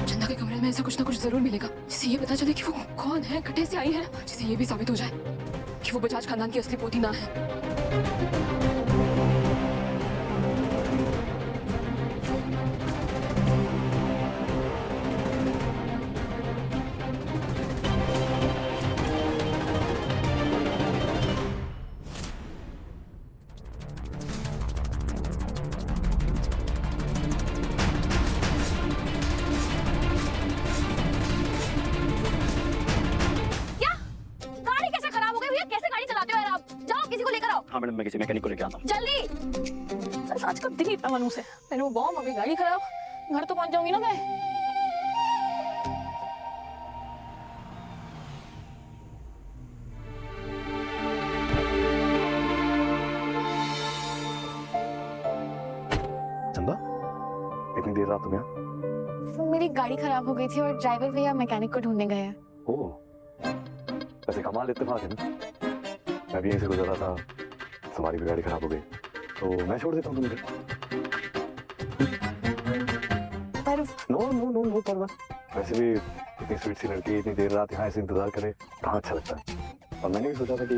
चंदा के कमरे में ऐसा कुछ ना कुछ जरूर मिलेगा जिससे ये पता चले कि वो कौन है, कटे से आई है, जिससे ये भी साबित हो जाए कि वो बजाज खानदान की असली पोती ना है। हाँ मैडम, मैं किसी मैकेनिक को लेके आता हूँ। जल्दी। आज कब दिखी इतना मनू से, मैंने वो बॉम्ब, अभी गाड़ी खराब, घर तो पहुंच जाऊंगी ना मैं। चंदा, इतनी देर रात तुम यहाँ? मेरी गाड़ी खराब हो गई थी और ड्राइवर भैया मैकेनिक को ढूंढने गए हैं। ओह, वैसे कमाल इत्तेफाक है ना। मैं भी यहीं से गुजर रहा था, तुम्हारी भी गाड़ी खराब हो गई, तो मैं छोड़ देता हूँ तुम्हें। पर नो नो नो नो परवा, वैसे भी इतनी स्वीट सी लड़की इतनी देर रात यहाँ ऐसे इंतजार करे कहाँ अच्छा लगता है। और मैंने भी सोचा था कि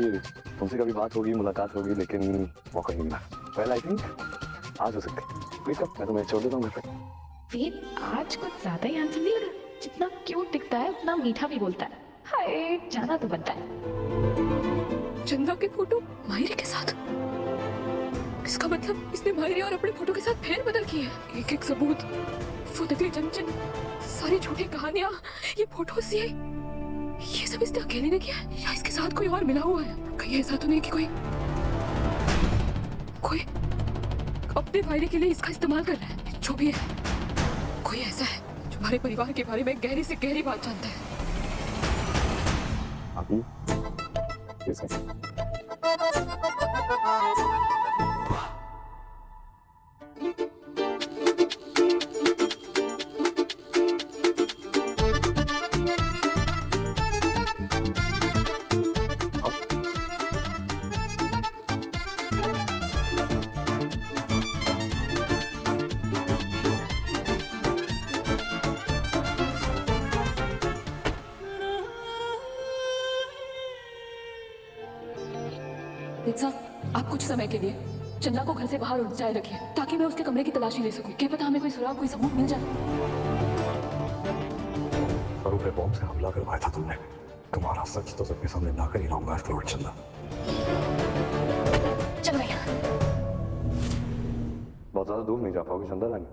तुमसे कभी बात होगी, मुलाकात होगी, लेकिन मौका नहीं मिला। वेल आई थिंक आज हो सकती है। प्लीज कब, मैं तुम्हें छोड़ देता हूँ घर पे। वेद आज कुछ ज्यादा ही हैंडसम नहीं लगा, जितना क्यूट दिखता है उतना मीठा भी बोलता है। हाय, जाना तो बनता है। चंदा के फोटो मायरे के साथ, इसका मतलब इसने मायरे और अपने फोटो के साथ फेर बदल किए हैं। एक एक सबूत, वो नकली जमचन, सारी झूठी कहानियां, ये फोटोस, ये सब इसने अकेले ने किया है या इसके साथ कोई और मिला हुआ है? कहीं ऐसा तो नहीं कि कोई अपने फायदे के लिए इसका इस्तेमाल कर रहा है? जो भी है, कोई ऐसा है जो हमारे परिवार के बारे में गहरी से गहरी बात जानता है। अभी ये सच। आप कुछ समय के लिए चंदा को घर से बाहर उठ जाए रखिए, ताकि मैं उसके कमरे की तलाशी ले सकूं। क्या पता हमें कोई सुराग, कोई सबूत मिल जाए। सरू पे बॉम्ब से हमला करवाया था तुमने, तुम्हारा सच तो सबके सामने ला कर ही रहूंगा फ्लोर चंदा। चलो भैया। बहुत ज्यादा दूर नहीं जा पाओगे चंदा रानी।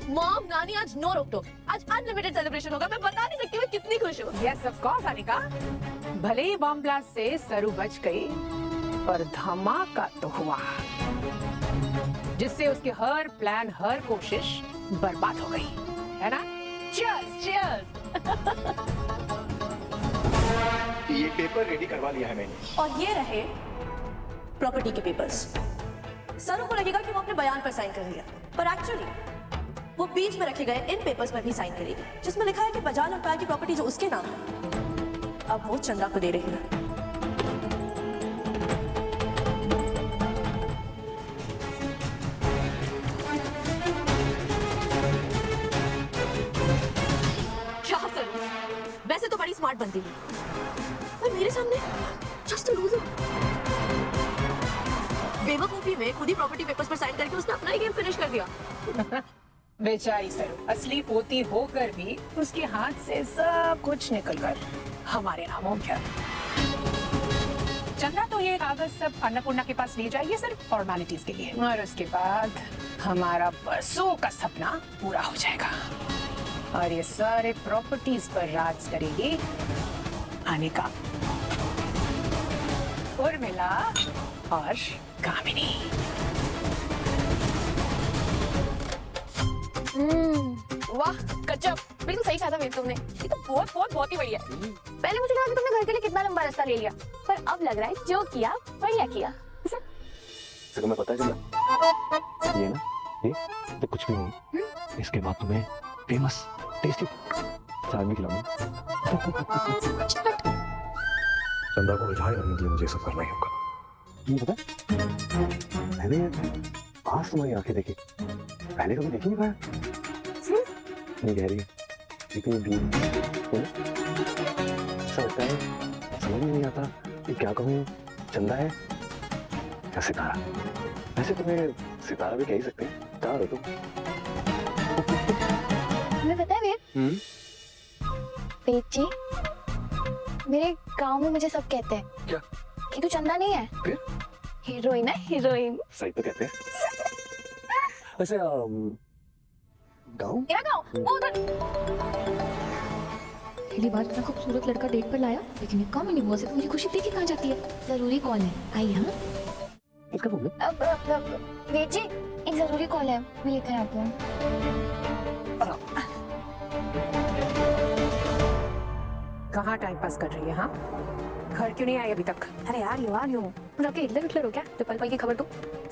मॉम, नानी, आज नो रोक टोक, आज अनलिमिटेड सेलिब्रेशन होगा। मैं बता नहीं सकती मैं कितनी खुश हूँ। यस ऑफ कोर्स अनिका, भले ही बम ब्लास्ट से सरू बच गई, पर धमाका तो हुआ, जिससे उसके हर प्लान, हर कोशिश बर्बाद हो गई, है ना? Cheers, cheers. ये पेपर रेडी करवा लिया है मैंने। और ये रहे प्रॉपर्टी के पेपर्स। सरू को लगेगा कि वो अपने बयान पर साइन कर लिया, पर एक्चुअली वो बीच में रखे गए इन पेपर्स पर भी साइन करेगी, जिसमें लिखा है कि बजाज और पायल की प्रॉपर्टी जो उसके नाम है, अब वो चंदा को दे रही है। क्या सर, वैसे तो बड़ी स्मार्ट बनती है, पर मेरे सामने जस्ट अ लूजर। बेवकूफी में खुद ही प्रॉपर्टी पेपर्स पर साइन करके उसने अपना ही गेम फिनिश कर दिया। बेचारी सरू, असली पोती होकर भी उसके हाथ से सब कुछ निकलकर हमारे नाम हो गया। चंदा तो ये कागज सब अन्नपूर्णा के पास ले जाइए सिर्फ फॉर्मेलिटीज के लिए, और उसके बाद हमारा बरसों का सपना पूरा हो जाएगा और ये सारे प्रॉपर्टीज पर राज करेगी अनिका, उर्मिला और कामिनी। वाह गजब, बिल्कुल सही कहा था वेद तुमने। ये तो बहुत ही बढ़िया है। पहले मुझे लगा कि तुमने घर के लिए कितना लंबा रास्ता ले लिया, पर अब लग रहा है जो किया बढ़िया किया। तुम्हें पता है चला, ये ना ये तो कुछ भी नहीं, इसके बाद तुम्हें फेमस टेस्टी चाय भी खिलाऊंगा। चंदा को रिझाए रखने के लिए मुझे सब करना ही होगा। ये पता है, मैंने आज तुम्हारी आंखें देखी, पहले कभी देख ही नहीं पाया। नहीं कह रही है इतनी भीड़, ऐसा लगता है समझ में नहीं आता कि क्या कहूँ, चंदा है या सितारा। वैसे तुम्हें सितारा भी कह ही सकते हैं, कहाँ हो तुम? तुम्हें पता है वेद? वेद जी, मेरे गांव में मुझे सब कहते हैं क्या? कि तू चंदा नहीं है, फिर? हीरोइन है, हीरोइन। सही तो कहते हैं। वैसे गाँव मेरा गांव वो उधर। पहली बार इतना खूबसूरत लड़का डेट पर लाया, लेकिन एक काम ही नहीं हुआ से तो मुझे खुशी देखी कहाँ जाती है। जरूरी कॉल है, आई। हाँ इसका बोलो। वेद जी, एक जरूरी कॉल है, मैं लेकर आती हूँ। कहाँ टाइम पास कर रही है? हाँ, घर क्यों नहीं आई अभी तक? अरे यार आ रही हूँ। जाके हिटलर हो क्या तो पल पल की खबर दो,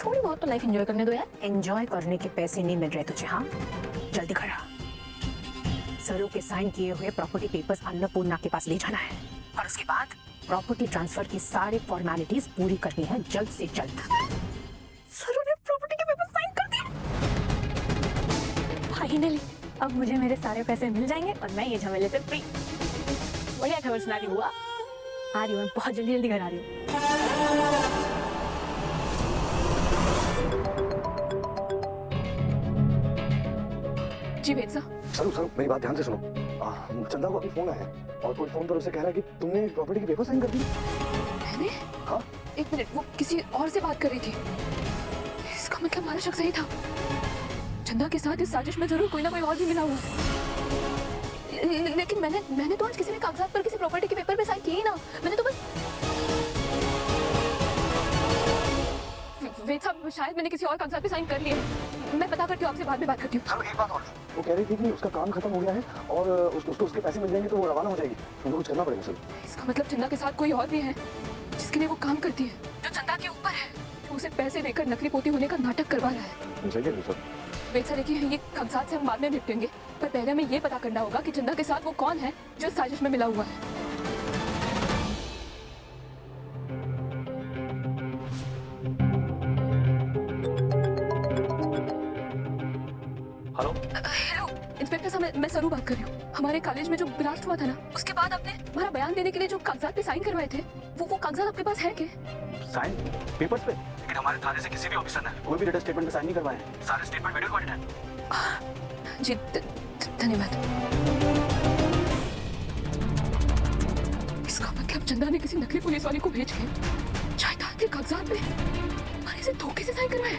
थोड़ी बहुत तो लाइफ एंजॉय करने दो यार। एंजॉय करने के पैसे नहीं मिल रहे तुझे? हाँ, जल्दी खड़ा। सरू के साइन किए हुए प्रॉपर्टी पेपर्स अन्नपूर्णा के पास ले जाना है और उसके बाद प्रॉपर्टी ट्रांसफर की सारी फॉर्मेलिटीज पूरी करनी है जल्द से जल्द। सरू ने प्रॉपर्टी के पेपर साइन कर दिए। फाइनली अब मुझे मेरे सारे पैसे मिल जाएंगे और मैं ये झमेले से फ्री। बढ़िया खबर सुना रही हुआ। आ रही हूँ, मैं बहुत जल्दी घर आ रही हूँ। जी वेद साहब, सरू सरू मेरी बात ध्यान से सुनो। चंदा को अभी फोन आया है और कोई फोन पर उसे कह रहा है कि तुमने प्रॉपर्टी के पेपर साइन कर दिए। मैंने? हाँ? एक मिनट, वो किसी और से बात कर रही थी। इसका मतलब हमारा शक सही था। चंदा के साथ इस साजिश में जरूर कोई ना कोई और भी मिला हुआ। लेकिन मैंने तो आज किसी भी कागजात पर किसी प्रॉपर्टी के पेपर पे साइन किए ही ना। मैंने तो बस वेद साहब, शायद मैंने किसी और कागजात पे साइन कर लिए। मैं पता करती हूँ, आपसे बाद में बात करती हूँ। सरू एक बात और, वो कह रही थी कि उसका काम खत्म हो गया है और उसको उसके पैसे मिल जाएंगे तो वो रवाना हो जाएगी। तुमको कुछ करना पड़ेगा सर। इसका मतलब चंदा के साथ कोई और भी है जिसके लिए वो काम करती है, जो चंदा के ऊपर है, जो उसे पैसे देकर नकली पोती होने का नाटक करवा रहा है। मुझे क्या सर? वेद सर, देखिए ये कागजात से हम बाद में निपटेंगे, पर पहले हमें ये पता करना होगा कि चंदा के साथ वो कौन है जो इस साजिश में मिला हुआ है। हेलो हेलो इंस्पेक्टर साहब, मैं सरू बात कर रही हूँ। हमारे कॉलेज में जो ब्लास्ट हुआ था ना, उसके बाद आपने हमारा बयान देने के लिए जो कागजात पे साइन करवाए थे, वो कागजात आपके पास है क्या? साइन पेपर्स पे? लेकिन हमारे थाने से किसी भी ऑफिसर ने कोई भी लेटर स्टेटमेंट पे साइन नहीं करवाए। सारे स्टेटमेंट वीडियो रिकॉर्डेड है। जी धन्यवाद। इसका मतलब चंदा ने किसी नकली पुलिस वाले को भेज के जायदाद के कागजात पे हमारे से धोखे से साइन करवाए।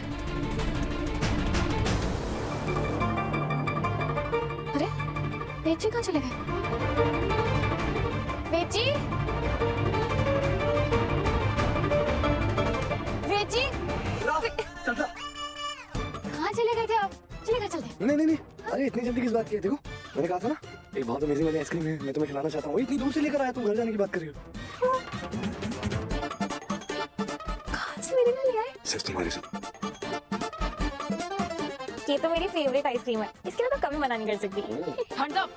अरे वेद जी कहाँ चले गए? वेद जी, वेद जी, चंदा कहाँ चले गए थे आप? चले चलते। नहीं, अरे इतनी जल्दी किस बात की है? देखो मैंने कहा था ना, एक बहुत अमेजिंग वाली आइसक्रीम है, मैं तुम्हें खिलाना चाहता हूँ। इतनी दूर से लेकर आया, तुम घर जाने की बात कर रही हो। कहाँ से मेरे लिए आए? सिर्फ तुम्हारे साथ। ये तो मेरी फेवरेट आइसक्रीम है, इसके लिए तो कभी मना नहीं कर सकती। Hands up!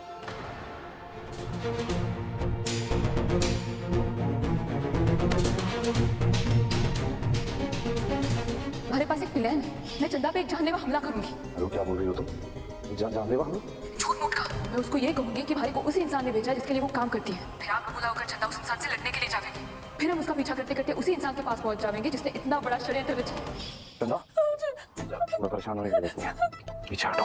हमारे पास एक प्लान है। मैं चंदा पे एक जानलेवा हमला करूंगी। हेलो क्या बोल रही हो तुम? जानलेवा हम? झूठ मूठ का। मैं उसको ये कहूंगी कि भाई को उसी इंसान ने भेजा जिसके लिए वो काम करती है। फिर आप बुला होकर चंदा उस इंसान से लड़ने के लिए जाएंगे। फिर हम उसका पीछा करते करते उसी इंसान के पास पहुंच जाएंगे जिसने इतना बड़ा षड्यंत्र रचा। चंदा मैं परेशान होने की जरूरत नहीं है, पीछे हटो।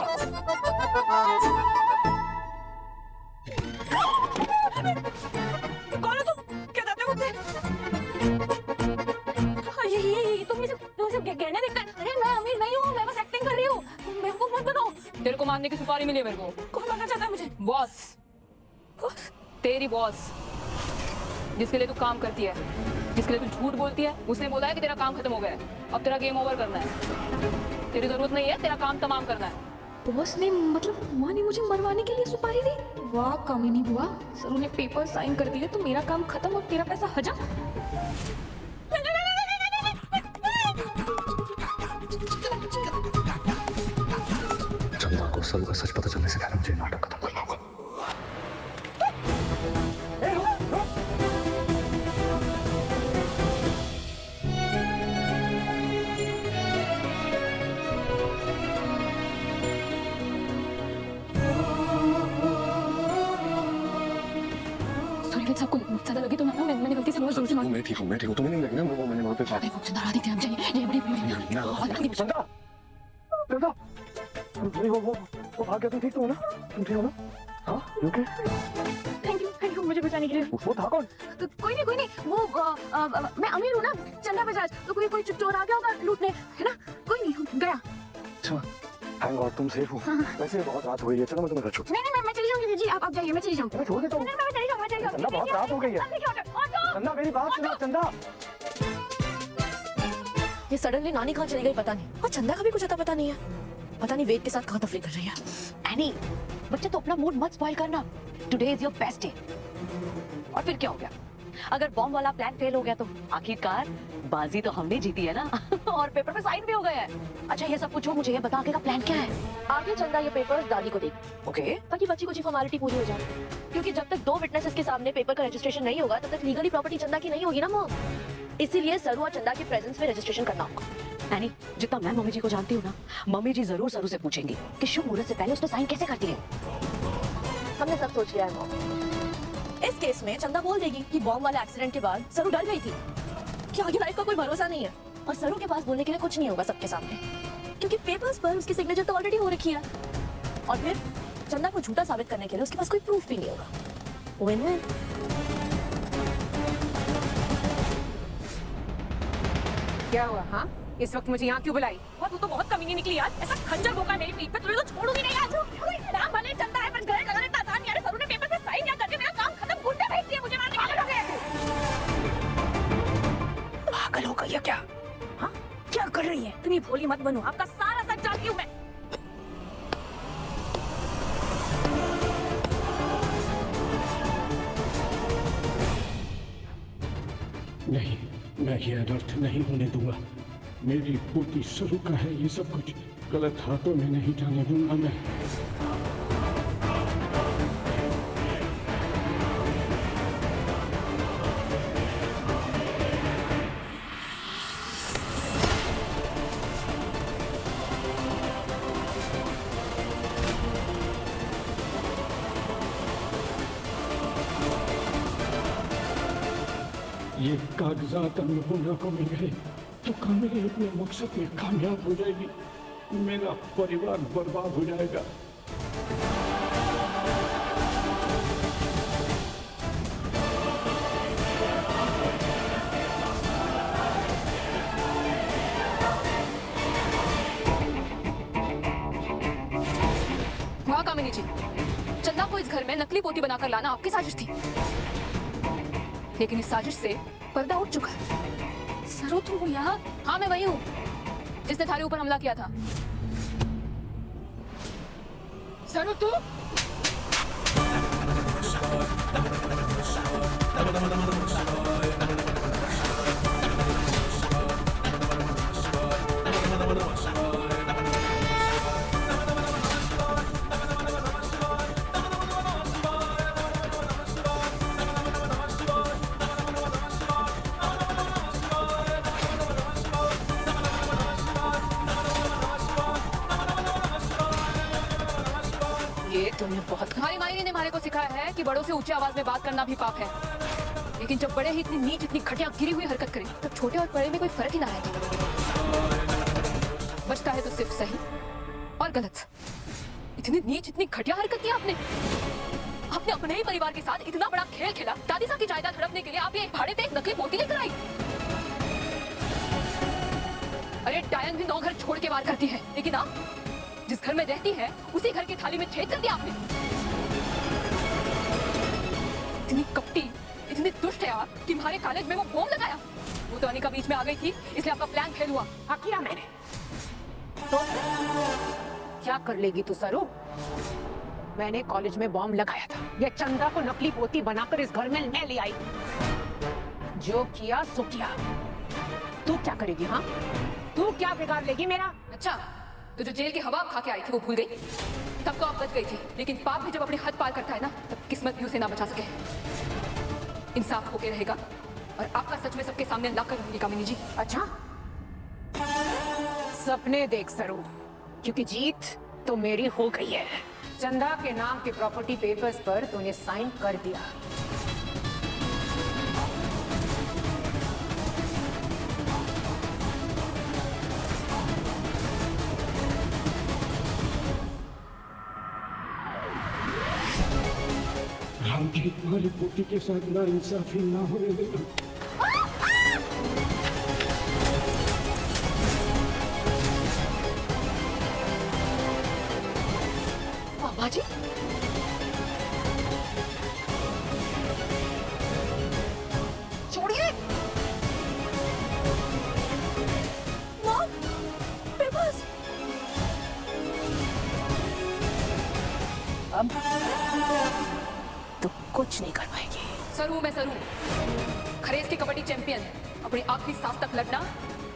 कौन हो तुम? क्या चाहते हो मुझसे? ये तुम मुझे कहने देखते हैं। अरे मैं अमीर नहीं हूँ, मैं बस एक्टिंग कर रही हूँ। मेरे को मत बताओ। तेरे को मारने की सुपारी मिली है मेरे को। कौन मारना चाहता है मुझे? बॉस, तेरी बॉस, जिसके लिए तू काम करती है, जिसके लिए तू झूठ बोलती है, उसने बोला है कि तेरा काम खत्म हो गया है, अब तेरा गेम ओवर करना है। तेरी जरूरत नहीं है, तेरा काम तमाम करना है। बॉस ने मतलब हुआ नहीं मुझे मरवाने के लिए सुपारी दी? वाह काम ही नहीं हुआ, सरू ने पेपर साइन कर दिए तो मेरा काम खत्म और तेरा पैसा हजम। सरू का सच पता चलने से पहले मुझे नाटक खत्म करना होगा। सॉरी वैसे आपको ज्यादा लगे तो मैंने गलती से जरूर से मैं ठीक हूँ तुम्हें नहीं लगी ना मैंने वहाँ पे अरे वो चंदा आदित्य हम चाहिए ये बड़ी चंदा चंदा वो भाग गया, तुम ठीक तो हो ना? तुम ठीक हो ना? हाँ ओके। थैंक यू मुझे बचाने के लिए। वो था कौन? तो कोई नहीं वो मैं अमीर हूँ ना, चंदा बजाज, तो कोई चोर आ गया होगा लूटने, है ना? कोई नहीं गया। अच्छा थैंक गॉड तुम सेफ हो। वैसे बहुत रात हो गई है, चलो मैं तुम्हें घर छोड़। नहीं मैं चली जाऊंगी जी, आप जाइए, मैं चली जाऊंगी। मैं छोड़ देता हूँ। मैं चली जाऊंगी। चंदा बहुत रात हो गई है। चंदा मेरी बात सुनो चंदा। ये सडनली नानी कहाँ चली गई पता नहीं, और चंदा का भी कुछ पता नहीं है। पता नहीं वेद के साथ कहाँ तफरीह कर रही है। एनी बच्चे तो अपना मूड मत स्पॉइल करना। Today is your best day. और फिर क्या हो गया? अगर बॉम्ब वाला प्लान फेल हो गया तो आखिरकार बाजी तो हमने जीती है ना। और पेपर पे साइन भी हो गए हैं। अच्छा ये सब कुछ हो, मुझे ये बता आगे का प्लान क्या है? आगे चंदा ये पेपर्स दादी को देगी, ओके ताकि बच्ची कुछ फॉर्मेलिटी पूरी हो जाए। क्योंकि जब तक 2 विटनेसेस के सामने पेपर का रजिस्ट्रेशन नहीं होगा तब तक लीगली प्रॉपर्टी चंदा की नहीं होगी ना मॉम। इसीलिए सरू और चंदा के प्रेजेंस में रजिस्ट्रेशन करना होगा। एनी जितना मैं मम्मी जी को जानती हूँ ना, मम्मी जी जरूर सरू से पूछेंगी कि शुभ मुहूर्त से पहले उसने साइन कैसे कर दिए। हमने सब सोच लिया है मॉम। इस केस में चंदा बोल देगी कि बॉम्ब वाले एक्सीडेंट के बाद सरू डर गई थी कि आगे लाइफ का कोई भरोसा नहीं है, और सरू के पास बोलने के लिए कुछ नहीं होगा सबके सामने, क्योंकि पेपर्स पर उसकी सिग्नेचर तो ऑलरेडी हो रखी है। और फिर चंदा को झूठा साबित करने के लिए उसके पास कोई प्रूफ भी नहीं होगा। Win win. क्या हुआ? हाँ इस वक्त मुझे यहाँ क्यों बुलाई? और तू तो बहुत कमीनी निकली यार, ऐसा खंजर भोंका मेरी पीठ पे, तुझे तो छोड़ूंगी नहीं आज। नाम भले चंदा है पर गले लगाना इतना आसान नहीं है। सरू ने पेपर पे साइन या करके मेरा काम खत्म, गुंडे भेज दिए मुझे मारने के लिए। पागल हो गई है क्या? हाँ क्या कर रही है? इतनी भोली मत बनो, आपका सारा सच जानती हूँ मैं। नहीं, मैं ये अनर्थ नहीं होने दूंगा। मेरी पोती सरू का है ये सब कुछ, गलत हाथों में नहीं जाने दूंगा मैं। ये कागजात अन्नपूर्णा को मिल गए तो कामिनी अपने मकसद में कामयाब हो जाएगी, मेरा परिवार बर्बाद हो जाएगा। वाह कामिनी जी, चंदा को इस घर में नकली पोती बनाकर लाना आपकी साजिश थी, लेकिन इस साजिश से पर्दा उठ चुका है। सरू तुम यहाँ? हाँ मैं वही हूँ जिसने थारे ऊपर हमला किया था। सरू तू? ये तुमने बहुत, हमारी मायरी ने हमारे को सिखाया है कि बड़ों से ऊंची आवाज में बात करना भी पाप है, लेकिन जब बड़े ही इतनी नीच इतनी घटिया गिरी हुई हरकत करें तो छोटे और बड़े में कोई फर्क ही ना रहे। बचता है तो सिर्फ सही और गलत। इतनी नीच इतनी घटिया हरकत की आपने अपने ही परिवार के साथ इतना बड़ा खेल खेला। दादी साहब की जायदाद हड़पने के लिए आप ये भाड़े पे एक नकली पोती लेकर आई। अरे डायन भी 9 घर छोड़ के वार करती है, लेकिन आप जिस घर में रहती है उसी घर की थाली में छेद कर दिया आपने। इतनी कपटी इतनी दुष्ट है आप कि हमारे कॉलेज में वो बॉम्ब लगाया। वो तो अनिका बीच में आ गई थी इसलिए आपका प्लान फेल हुआ। हाँ किया मैंने। तो क्या कर लेगी तू सरू? मैंने कॉलेज में बॉम्ब लगाया था, ये चंदा को नकली पोती बनाकर इस घर में मैं ले आई। जो किया सो किया। तू क्या करेगी? हाँ तू क्या बिगाड़ लेगी मेरा? अच्छा तो जो जेल की हवा खा के आई थी वो भूल गई? तब तो आप बच गई थी, लेकिन पाप भी जब अपने हद पार करता है ना, तब किस्मत भी उसे ना बचा सके। इंसाफ होके रहेगा और आपका सच में सबके सामने ला कर रहूंगी कामिनी जी। अच्छा, सपने देख सरू, क्योंकि जीत तो मेरी हो गई है। चंदा के नाम के प्रॉपर्टी पेपर्स पर तूने साइन कर दिया। राम जी, हमारी पोती के साथ ना इंसाफी ना होने देना। मामा जी, छोड़िए। Mom, papers. अब तो कुछ नहीं कर पाएगी। सरू मैं सरू, खरेज की कबड्डी चैंपियन। अपनी आखिरी सांस तक लड़ना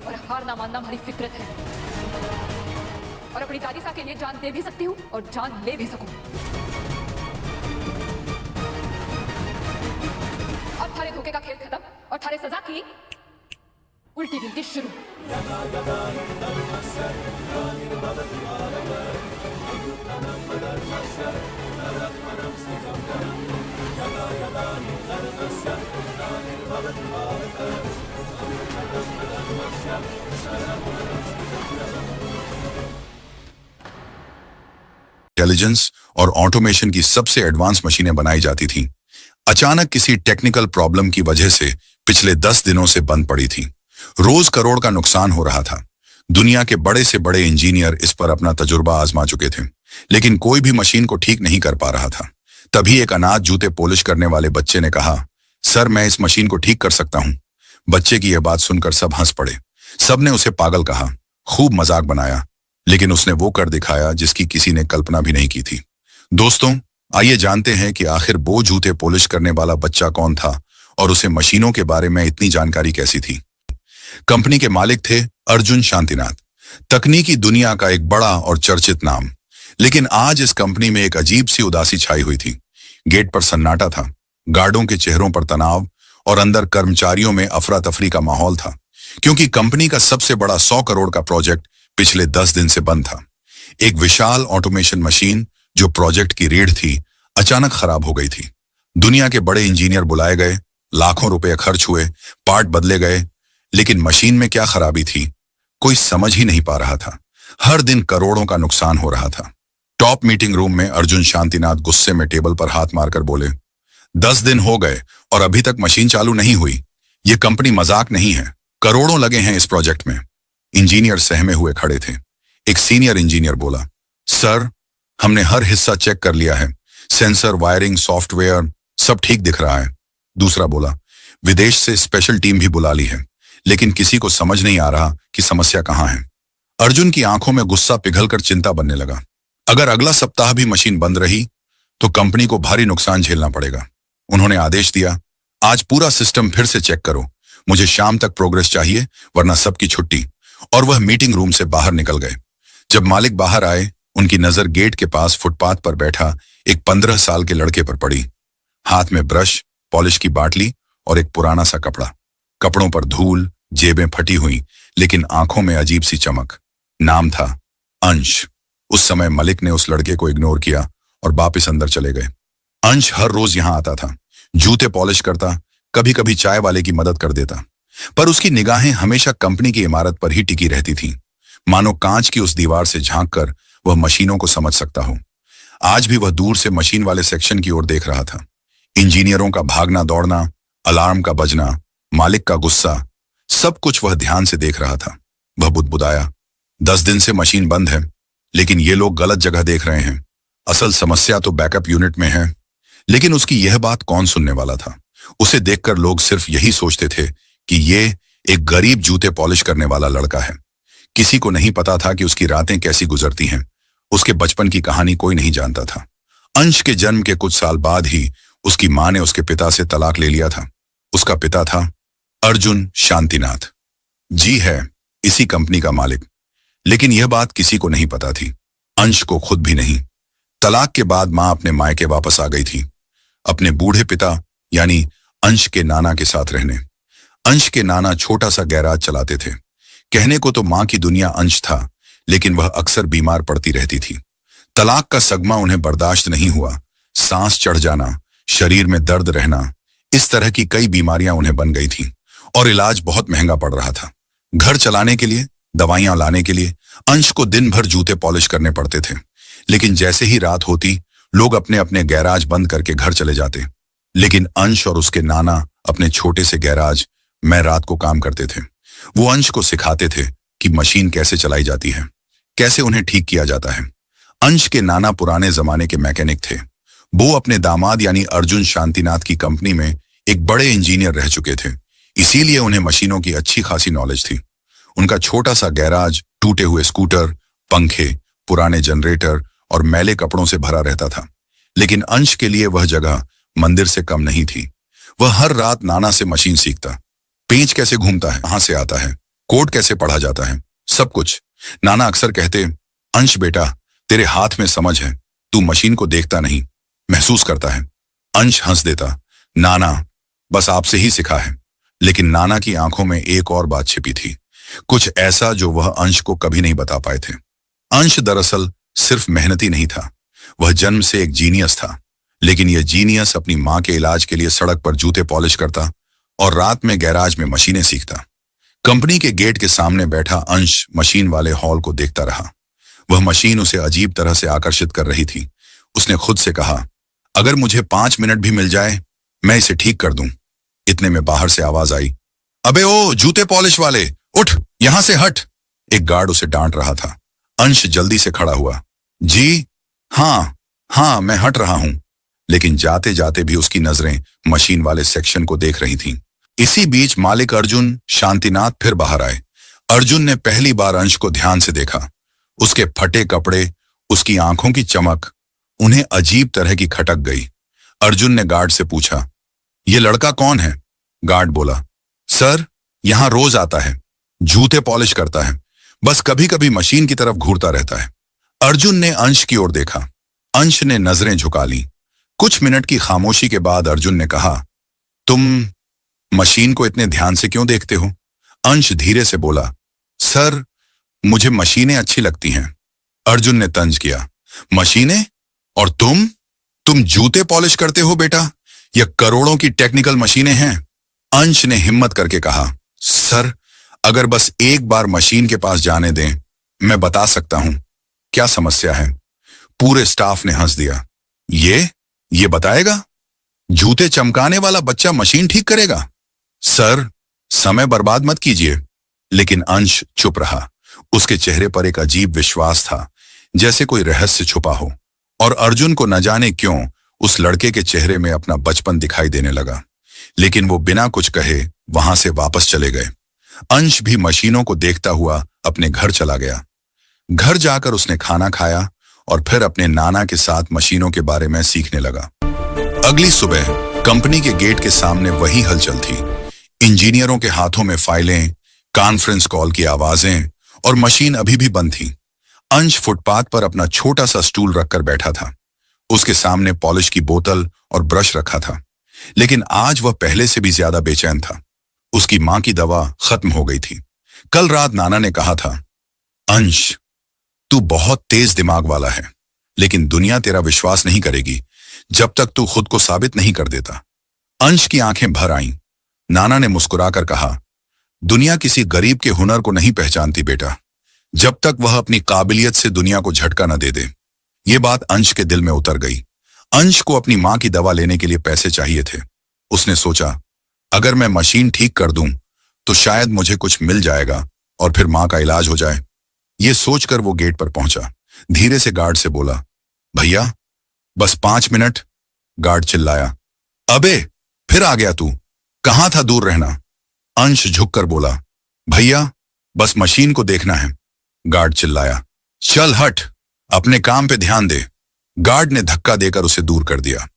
और हार ना मानना हमारी फितरत है। और अपनी दादी सा के लिए जान दे भी सकती हूँ और जान ले भी सकूं। अब थारे धोखे का खेल खत्म और थारे सजा की उल्टी गिनती शुरू। इंटेलिजेंस और ऑटोमेशन की सबसे एडवांस मशीनें बनाई जाती थीं, अचानक किसी टेक्निकल प्रॉब्लम की वजह से पिछले 10 दिनों से बंद पड़ी थीं। रोज करोड़ का नुकसान हो रहा था। दुनिया के बड़े से बड़े इंजीनियर इस पर अपना तजुर्बा आजमा चुके थे, लेकिन कोई भी मशीन को ठीक नहीं कर पा रहा था। तभी एक अनाथ जूते पॉलिश करने वाले बच्चे ने कहा, सर मैं इस मशीन को ठीक कर सकता हूं। बच्चे की यह बात सुनकर सब हंस पड़े। सबने उसे पागल कहा, खूब मजाक बनाया, लेकिन उसने वो कर दिखाया जिसकी किसी ने कल्पना भी नहीं की थी। दोस्तों, आइए जानते हैं कि आखिर वो जूते पॉलिश करने वाला बच्चा कौन था और उसे मशीनों के बारे में इतनी जानकारी कैसी थी। कंपनी के मालिक थे अर्जुन शांतिनाथ, तकनीकी दुनिया का एक बड़ा और चर्चित नाम। लेकिन आज इस कंपनी में एक अजीब सी उदासी छाई हुई थी। गेट पर सन्नाटा था, गार्डों के चेहरों पर तनाव और अंदर कर्मचारियों में अफरा तफरी का माहौल था, क्योंकि कंपनी का सबसे बड़ा 100 करोड़ का प्रोजेक्ट पिछले 10 दिन से बंद था। एक विशाल ऑटोमेशन मशीन जो प्रोजेक्ट की रीढ़ थी, अचानक खराब हो गई थी। दुनिया के बड़े इंजीनियर बुलाए गए, लाखों रुपए खर्च हुए, पार्ट बदले गए, लेकिन मशीन में क्या खराबी थी कोई समझ ही नहीं पा रहा था। हर दिन करोड़ों का नुकसान हो रहा था। टॉप मीटिंग रूम में अर्जुन शांतिनाथ गुस्से में टेबल पर हाथ मारकर बोले, 10 दिन हो गए और अभी तक मशीन चालू नहीं हुई। ये कंपनी मजाक नहीं है, करोड़ों लगे हैं इस प्रोजेक्ट में। इंजीनियर सहमे हुए खड़े थे। एक सीनियर इंजीनियर बोला, सर हमने हर हिस्सा चेक कर लिया है, सेंसर, वायरिंग, सॉफ्टवेयर सब ठीक दिख रहा है। दूसरा बोला, विदेश से स्पेशल टीम भी बुला ली है, लेकिन किसी को समझ नहीं आ रहा कि समस्या कहां है। अर्जुन की आंखों में गुस्सा पिघलकर चिंता बनने लगा। अगर अगला सप्ताह भी मशीन बंद रही तो कंपनी को भारी नुकसान झेलना पड़ेगा। उन्होंने आदेश दिया, आज पूरा सिस्टम फिर से चेक करो, मुझे शाम तक प्रोग्रेस चाहिए वरना सबकी छुट्टी। और वह मीटिंग रूम से बाहर निकल गए। जब मालिक बाहर आए, उनकी नजर गेट के पास फुटपाथ पर बैठा एक 15 साल के लड़के पर पड़ी। हाथ में ब्रश, पॉलिश की बाटली और एक पुराना सा कपड़ा। कपड़ों पर धूल, जेबें फटी हुई, लेकिन आंखों में अजीब सी चमक। नाम था अंश। उस समय मलिक ने उस लड़के को इग्नोर किया और वापस अंदर चले गए। अंश हर रोज यहां आता था, जूते पॉलिश करता, कभी कभी चाय वाले की मदद कर देता, पर उसकी निगाहें हमेशा कंपनी की इमारत पर ही टिकी रहती थीं, मानो कांच की उस दीवार से झांककर वह मशीनों को समझ सकता हो। आज भी वह दूर से मशीन वाले सेक्शन की ओर देख रहा था। इंजीनियरों का भागना दौड़ना, अलार्म का बजना, मालिक का गुस्सा, सब कुछ वह ध्यान से देख रहा था। वह बुदबुदाया, 10 दिन से मशीन बंद है, लेकिन ये लोग गलत जगह देख रहे हैं। असल समस्या तो बैकअप यूनिट में है। लेकिन उसकी यह बात कौन सुनने वाला था। उसे देखकर लोग सिर्फ यही सोचते थे कि ये एक गरीब जूते पॉलिश करने वाला लड़का है। किसी को नहीं पता था कि उसकी रातें कैसी गुजरती हैं। उसके बचपन की कहानी कोई नहीं जानता था। अंश के जन्म के कुछ साल बाद ही उसकी मां ने उसके पिता से तलाक ले लिया था। उसका पिता था अर्जुन शांतिनाथ। जी है, इसी कंपनी का मालिक। लेकिन यह बात किसी को नहीं पता थी, अंश को खुद भी नहीं। तलाक के बाद मां अपने मायके वापस आ गई थी, अपने बूढ़े पिता यानी अंश के नाना के साथ रहने। अंश के नाना छोटा सा गैराज चलाते थे। कहने को तो मां की दुनिया अंश था, लेकिन वह अक्सर बीमार पड़ती रहती थी। तलाक का सगमा उन्हें बर्दाश्त नहीं हुआ। सांस चढ़ जाना, शरीर में दर्द रहना, इस तरह की कई बीमारियां उन्हें बन गई थीं और इलाज बहुत महंगा पड़ रहा था। घर चलाने के लिए, दवाइयां लाने के लिए अंश को दिन भर जूते पॉलिश करने पड़ते थे। लेकिन जैसे ही रात होती, लोग अपने अपने गैराज बंद करके घर चले जाते। लेकिन अंश और उसके नाना अपने छोटे से गैराज में रात को काम करते थे। वो अंश को सिखाते थे कि मशीन कैसे चलाई जाती है, कैसे उन्हें ठीक किया जाता है। अंश के नाना पुराने जमाने के मैकेनिक थे। वो अपने दामाद यानी अर्जुन शांतिनाथ की कंपनी में एक बड़े इंजीनियर रह चुके थे, इसीलिए उन्हें मशीनों की अच्छी खासी नॉलेज थी। उनका छोटा सा गैराज टूटे हुए स्कूटर, पंखे, पुराने जनरेटर और मैले कपड़ों से भरा रहता था। लेकिन अंश के लिए वह जगह मंदिर से कम नहीं थी। वह हर रात नाना से मशीन सीखता। पेंच कैसे घूमता है, कहां से आता है, कोड कैसे पढ़ा जाता है, सब कुछ। नाना अक्सर कहते, अंश बेटा, तेरे हाथ में समझ है, तू मशीन को देखता नहीं, महसूस करता है। अंश हंस देता, नाना बस आपसे ही सिखा है। लेकिन नाना की आंखों में एक और बात छिपी थी, कुछ ऐसा जो वह अंश को कभी नहीं बता पाए थे। अंश दरअसल सिर्फ मेहनती नहीं था, वह जन्म से एक जीनियस था। लेकिन यह जीनियस अपनी मां के इलाज के लिए सड़क पर जूते पॉलिश करता और रात में गैराज में मशीनें सीखता। कंपनी के गेट के सामने बैठा अंश मशीन वाले हॉल को देखता रहा। वह मशीन उसे अजीब तरह से आकर्षित कर रही थी। उसने खुद से कहा, अगर मुझे 5 मिनट भी मिल जाए, मैं इसे ठीक कर दूं। इतने में बाहर से आवाज आई, अबे ओ जूते पॉलिश वाले, उठ, यहां से हट। एक गार्ड उसे डांट रहा था। अंश जल्दी से खड़ा हुआ, जी हाँ मैं हट रहा हूं। लेकिन जाते जाते भी उसकी नजरें मशीन वाले सेक्शन को देख रही थीं। इसी बीच मालिक अर्जुन शांतिनाथ फिर बाहर आए। अर्जुन ने पहली बार अंश को ध्यान से देखा। उसके फटे कपड़े, उसकी आंखों की चमक उन्हें अजीब तरह की खटक गई। अर्जुन ने गार्ड से पूछा, ये लड़का कौन है? गार्ड बोला, सर यहां रोज आता है, जूते पॉलिश करता है, बस कभी कभी मशीन की तरफ घूरता रहता है। अर्जुन ने अंश की ओर देखा। अंश ने नजरें झुका ली। कुछ मिनट की खामोशी के बाद अर्जुन ने कहा, तुम मशीन को इतने ध्यान से क्यों देखते हो? अंश धीरे से बोला, सर मुझे मशीनें अच्छी लगती हैं। अर्जुन ने तंज किया, मशीनें? और तुम जूते पॉलिश करते हो बेटा? यह करोड़ों की टेक्निकल मशीनें हैं। अंश ने हिम्मत करके कहा, सर अगर बस एक बार मशीन के पास जाने दें, मैं बता सकता हूं क्या समस्या है। पूरे स्टाफ ने हंस दिया। ये बताएगा? जूते चमकाने वाला बच्चा मशीन ठीक करेगा? सर समय बर्बाद मत कीजिए। लेकिन अंश चुप रहा। उसके चेहरे पर एक अजीब विश्वास था, जैसे कोई रहस्य छुपा हो। और अर्जुन को न जाने क्यों उस लड़के के चेहरे में अपना बचपन दिखाई देने लगा। लेकिन वो बिना कुछ कहे वहां से वापस चले गए। अंश भी मशीनों को देखता हुआ अपने घर चला गया। घर जाकर उसने खाना खाया और फिर अपने नाना के साथ मशीनों के बारे में सीखने लगा। अगली सुबह कंपनी के गेट के सामने वही हलचल थी। इंजीनियरों के हाथों में फाइलें, कॉन्फ्रेंस कॉल की आवाजें और मशीन अभी भी बंद थी। अंश फुटपाथ पर अपना छोटा सा स्टूल रखकर बैठा था। उसके सामने पॉलिश की बोतल और ब्रश रखा था। लेकिन आज वह पहले से भी ज्यादा बेचैन था। उसकी मां की दवा खत्म हो गई थी। कल रात नाना ने कहा था, अंश तू बहुत तेज दिमाग वाला है, लेकिन दुनिया तेरा विश्वास नहीं करेगी जब तक तू खुद को साबित नहीं कर देता। अंश की आंखें भर आईं। नाना ने मुस्कुराकर कहा, दुनिया किसी गरीब के हुनर को नहीं पहचानती बेटा, जब तक वह अपनी काबिलियत से दुनिया को झटका न दे दे। ये बात अंश के दिल में उतर गई। अंश को अपनी मां की दवा लेने के लिए पैसे चाहिए थे। उसने सोचा, अगर मैं मशीन ठीक कर दूं तो शायद मुझे कुछ मिल जाएगा और फिर मां का इलाज हो जाए। ये सोचकर वो गेट पर पहुंचा। धीरे से गार्ड से बोला, भैया बस 5 मिनट। गार्ड चिल्लाया, अबे फिर आ गया तू, कहां था दूर रहना? अंश झुककर बोला, भैया बस मशीन को देखना है। गार्ड चिल्लाया, चल हट, अपने काम पे ध्यान दे। गार्ड ने धक्का देकर उसे दूर कर दिया।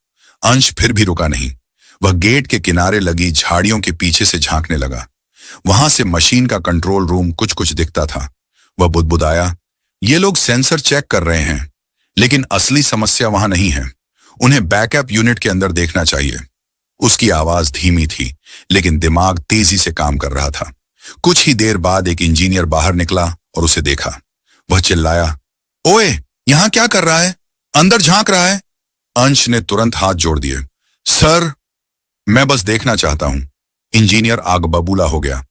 अंश फिर भी रुका नहीं। वह गेट के किनारे लगी झाड़ियों के पीछे से झांकने लगा। वहां से मशीन का कंट्रोल रूम कुछ कुछ दिखता था। वह बुदबुदाया, ये लोग सेंसर चेक कर रहे हैं, लेकिन असली समस्या वहां नहीं है। उन्हें बैकअप यूनिट के अंदर देखना चाहिए। उसकी आवाज धीमी थी, लेकिन दिमाग तेजी से काम कर रहा था। कुछ ही देर बाद एक इंजीनियर बाहर निकला और उसे देखा। वह चिल्लाया, ओए, यहां क्या कर रहा है? अंदर झांक रहा है। अंश ने तुरंत हाथ जोड़ दिए। सर, मैं बस देखना चाहता हूं। इंजीनियर आग बबूला हो गया।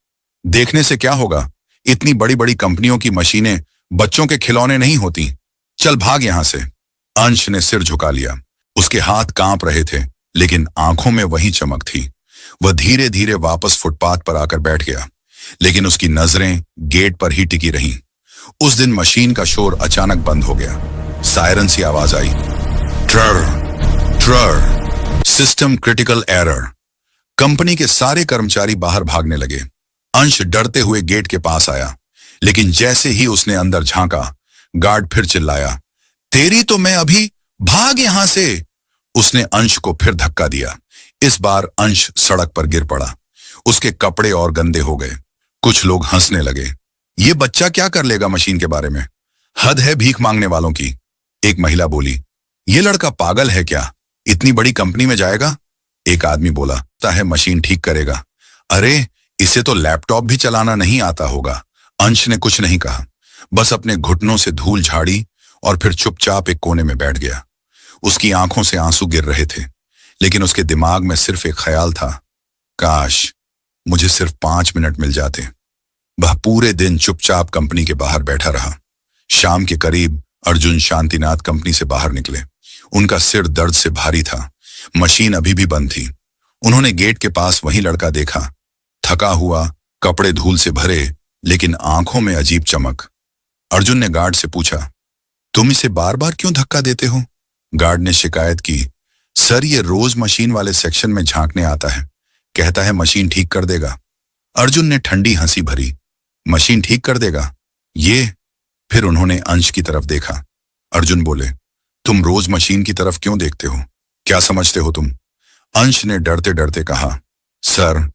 देखने से क्या होगा? इतनी बड़ी बड़ी कंपनियों की मशीनें बच्चों के खिलौने नहीं होती। चल भाग यहां से। अंश ने सिर झुका लिया। उसके हाथ कांप रहे थे, लेकिन आंखों में वही चमक थी। वह धीरे धीरे वापस फुटपाथ पर आकर बैठ गया, लेकिन उसकी नजरें गेट पर ही टिकी रहीं। उस दिन मशीन का शोर अचानक बंद हो गया। सायरन सी आवाज आई, ट्रर ट्रर, सिस्टम क्रिटिकल एरर। कंपनी के सारे कर्मचारी बाहर भागने लगे। अंश डरते हुए गेट के पास आया, लेकिन जैसे ही उसने अंदर झांका, गार्ड फिर चिल्लाया, तेरी तो मैं अभी, भाग यहां से। उसने अंश को फिर धक्का दिया। इस बार अंश सड़क पर गिर पड़ा। उसके कपड़े और गंदे हो गए। कुछ लोग हंसने लगे। ये बच्चा क्या कर लेगा मशीन के बारे में? हद है भीख मांगने वालों की। एक महिला बोली, ये लड़का पागल है क्या? इतनी बड़ी कंपनी में जाएगा? एक आदमी बोला, लगता है मशीन ठीक करेगा। अरे, इसे तो लैपटॉप भी चलाना नहीं आता होगा। अंश ने कुछ नहीं कहा, बस अपने घुटनों से धूल झाड़ी और फिर चुपचाप एक कोने में बैठ गया। उसकी आंखों से आंसू गिर रहे थे, लेकिन उसके दिमाग में सिर्फ एक ख्याल था, काश मुझे सिर्फ 5 मिनट मिल जाते। वह पूरे दिन चुपचाप कंपनी के बाहर बैठा रहा। शाम के करीब अर्जुन शांतिनाथ कंपनी से बाहर निकले। उनका सिर दर्द से भारी था। मशीन अभी भी बंद थी। उन्होंने गेट के पास वही लड़का देखा, थका हुआ, कपड़े धूल से भरे, लेकिन आंखों में अजीब चमक। अर्जुन ने गार्ड से पूछा, तुम इसे बार बार क्यों धक्का देते हो? गार्ड ने शिकायत की, सर, ये रोज मशीन वाले सेक्शन में झांकने आता है, कहता है मशीन ठीक कर देगा। अर्जुन ने ठंडी हंसी भरी, मशीन ठीक कर देगा? ये? फिर उन्होंने अंश की तरफ देखा। अर्जुन बोले, तुम रोज मशीन की तरफ क्यों देखते हो? क्या समझते हो तुम? अंश ने डरते डरते कहा, सर,